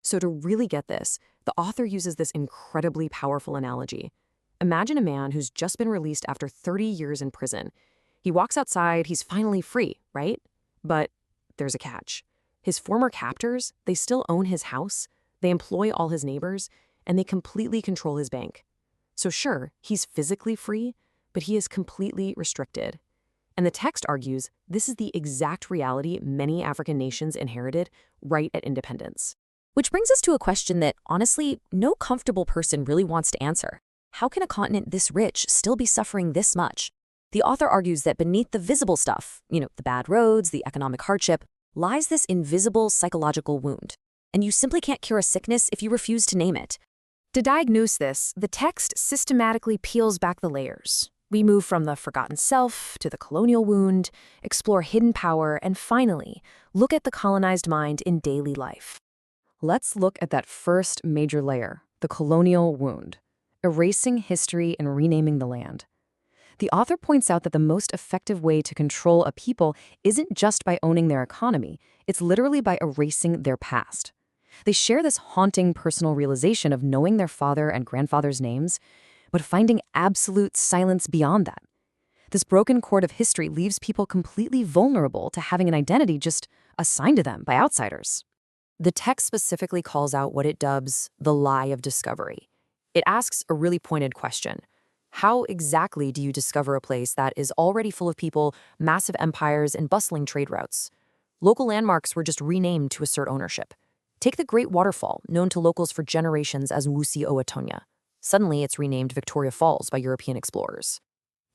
So to really get this, the author uses this incredibly powerful analogy. Imagine a man who's just been released after 30 years in prison. He walks outside, he's finally free, right? But there's a catch. His former captors, they still own his house, they employ all his neighbors, and they completely control his bank. So sure, he's physically free, but he is completely restricted. And the text argues this is the exact reality many African nations inherited right at independence. Which brings us to a question that, honestly, no comfortable person really wants to answer. How can a continent this rich still be suffering this much? The author argues that beneath the visible stuff, the bad roads, the economic hardship, lies this invisible psychological wound. And you simply can't cure a sickness if you refuse to name it. To diagnose this, the text systematically peels back the layers. We move from the forgotten self to the colonial wound, explore hidden power, and finally, look at the colonized mind in daily life. Let's look at that first major layer, the colonial wound, erasing history and renaming the land. The author points out that the most effective way to control a people isn't just by owning their economy, it's literally by erasing their past. They share this haunting personal realization of knowing their father and grandfather's names, but finding absolute silence beyond that. This broken cord of history leaves people completely vulnerable to having an identity just assigned to them by outsiders. The text specifically calls out what it dubs the lie of discovery. It asks a really pointed question. How exactly do you discover a place that is already full of people, massive empires, and bustling trade routes? Local landmarks were just renamed to assert ownership. Take the Great Waterfall, known to locals for generations as Wusi Owatonya. Suddenly, it's renamed Victoria Falls by European explorers.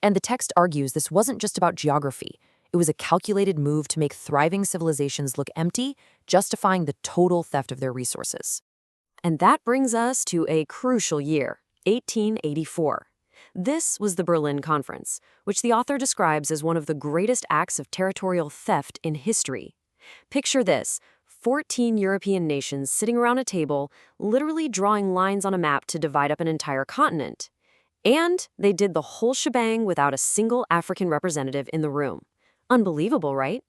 And the text argues this wasn't just about geography. It was a calculated move to make thriving civilizations look empty, justifying the total theft of their resources. And that brings us to a crucial year, 1884. This was the Berlin Conference, which the author describes as one of the greatest acts of territorial theft in history. Picture this, 14 European nations sitting around a table, literally drawing lines on a map to divide up an entire continent. And they did the whole shebang without a single African representative in the room. Unbelievable, right?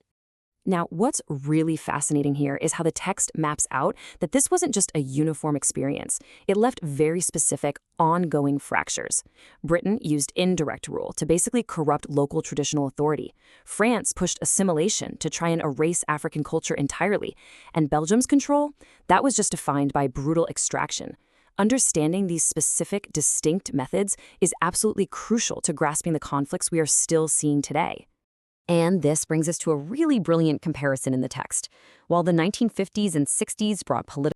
Now, what's really fascinating here is how the text maps out that this wasn't just a uniform experience. It left very specific, ongoing fractures. Britain used indirect rule to basically corrupt local traditional authority. France pushed assimilation to try and erase African culture entirely. And Belgium's control? That was just defined by brutal extraction. Understanding these specific, distinct methods is absolutely crucial to grasping the conflicts we are still seeing today. And this brings us to a really brilliant comparison in the text. While the 1950s and 60s brought political